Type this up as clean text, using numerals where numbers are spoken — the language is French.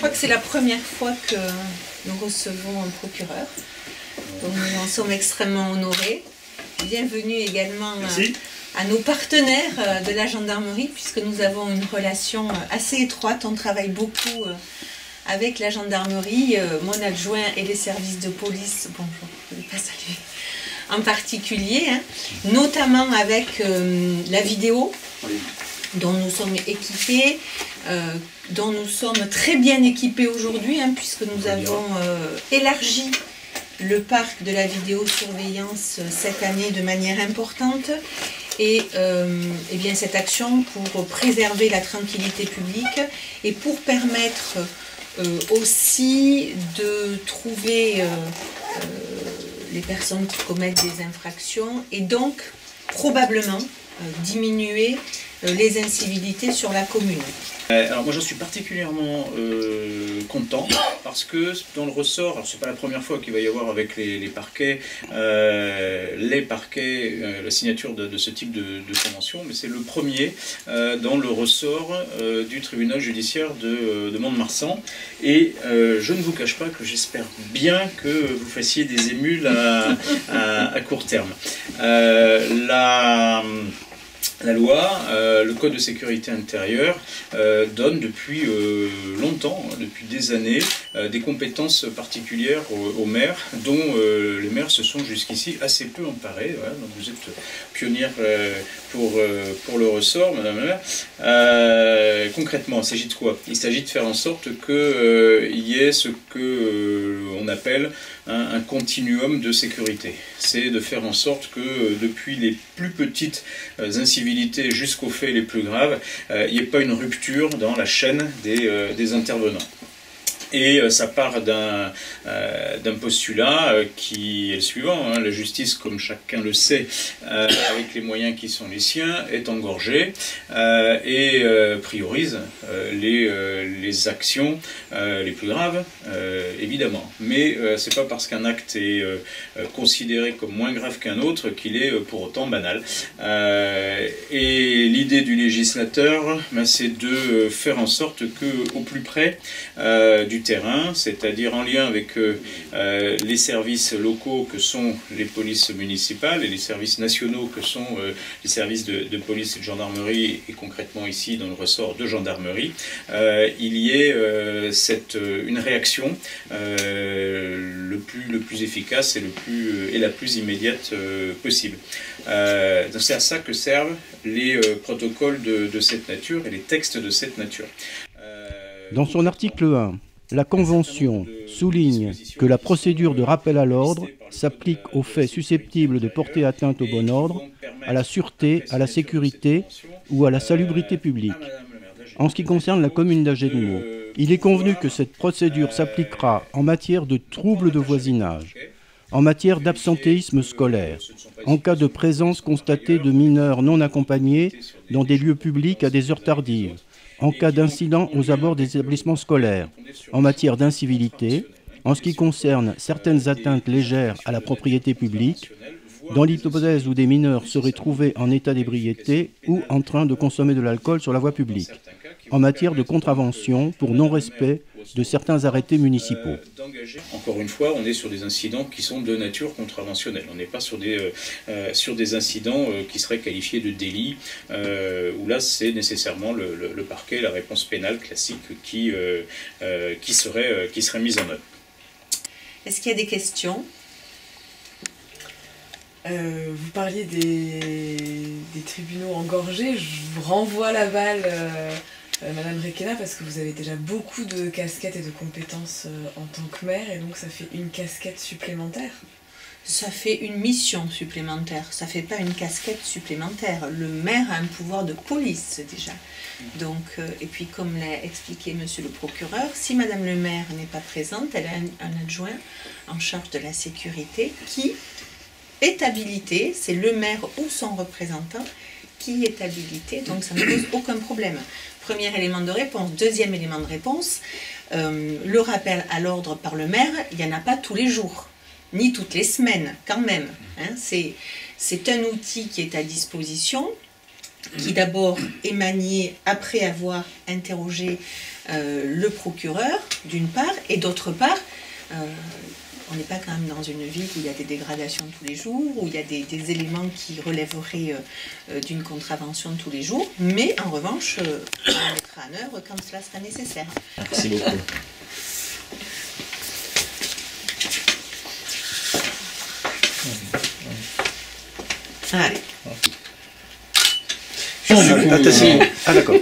crois que c'est la première fois que nous recevons un procureur. Donc nous en sommes extrêmement honorés. Bienvenue également à nos partenaires de la gendarmerie, puisque nous avons une relation assez étroite. On travaille beaucoup avec la gendarmerie, mon adjoint et les services de police, bon, je ne vais pas saluer, en particulier, hein, notamment avec la vidéo, dont nous sommes équipés, dont nous sommes très bien équipés aujourd'hui, hein, puisque nous avons élargi le parc de la vidéosurveillance cette année de manière importante. Et bien cette action pour préserver la tranquillité publique et pour permettre aussi de trouver les personnes qui commettent des infractions et donc probablement diminuer les incivilités sur la commune. Alors moi j'en suis particulièrement content parce que dans le ressort, alors c'est pas la première fois qu'il va y avoir avec les parquets, la signature de ce type de convention, mais c'est le premier dans le ressort du tribunal judiciaire de Mont-de-Marsan. Et je ne vous cache pas que j'espère bien que vous fassiez des émules à court terme. La loi, le Code de sécurité intérieure, donne depuis longtemps, depuis des années, des compétences particulières aux maires, dont les maires se sont jusqu'ici assez peu emparés. Voilà, donc vous êtes pionnière pour le ressort, madame la maire. Concrètement, il s'agit de quoi? Il s'agit de faire en sorte qu'il y ait ce qu'on appelle un continuum de sécurité. C'est de faire en sorte que depuis les plus petites incivilités jusqu'aux faits les plus graves, il n'y ait pas une rupture dans la chaîne des intervenants. Et ça part d'un postulat qui est le suivant, hein. La justice, comme chacun le sait, avec les moyens qui sont les siens, est engorgée et priorise les actions les plus graves, évidemment. Mais c'est pas parce qu'un acte est considéré comme moins grave qu'un autre qu'il est pour autant banal. Et l'idée du législateur, c'est de faire en sorte qu'au plus près du terrain, c'est-à-dire en lien avec les services locaux que sont les polices municipales et les services nationaux que sont les services de police et de gendarmerie, et concrètement ici dans le ressort de gendarmerie, il y ait une réaction le plus efficace et la plus immédiate possible. C'est à ça que servent les protocoles de cette nature et les textes de cette nature. Dans son article 1, la Convention souligne que la procédure de rappel à l'ordre s'applique aux faits susceptibles de porter atteinte au bon ordre, à la sûreté, à la sécurité ou à la salubrité publique. En ce qui concerne la commune d'Agenmaux, il est convenu que cette procédure s'appliquera en matière de troubles de voisinage, en matière d'absentéisme scolaire, en cas de présence constatée de mineurs non accompagnés dans des lieux publics à des heures tardives, en cas d'incident aux abords des établissements scolaires, en matière d'incivilité, en ce qui concerne certaines atteintes légères à la propriété publique, dans l'hypothèse où des mineurs seraient trouvés en état d'ébriété ou en train de consommer de l'alcool sur la voie publique, en matière de contravention pour non-respect de certains arrêtés municipaux. Encore une fois, on est sur des incidents qui sont de nature contraventionnelle. On n'est pas sur des incidents qui seraient qualifiés de délits, où là c'est nécessairement le parquet, la réponse pénale classique qui serait mise en œuvre. Est-ce qu'il y a des questions? Vous parliez des tribunaux engorgés. Je vous renvoie la balle, Madame Requena, parce que vous avez déjà beaucoup de casquettes et de compétences en tant que maire, et donc ça fait une casquette supplémentaire. Ça fait une mission supplémentaire, ça fait pas une casquette supplémentaire. Le maire a un pouvoir de police déjà. Donc, et puis comme l'a expliqué monsieur le procureur, si madame le maire n'est pas présente, elle a un adjoint en charge de la sécurité qui est habilité, c'est le maire ou son représentant qui est habilité, donc ça ne pose aucun problème. Premier élément de réponse. Deuxième élément de réponse, le rappel à l'ordre par le maire, il n'y en a pas tous les jours, ni toutes les semaines quand même. Hein. C'est un outil qui est à disposition qui d'abord est manié après avoir interrogé le procureur, d'une part, et d'autre part, on n'est pas quand même dans une ville où il y a des dégradations tous les jours, où il y a des éléments qui relèveraient d'une contravention tous les jours, mais en revanche, on mettra en œuvre quand cela sera nécessaire. Merci beaucoup. Allez. Ah d'accord.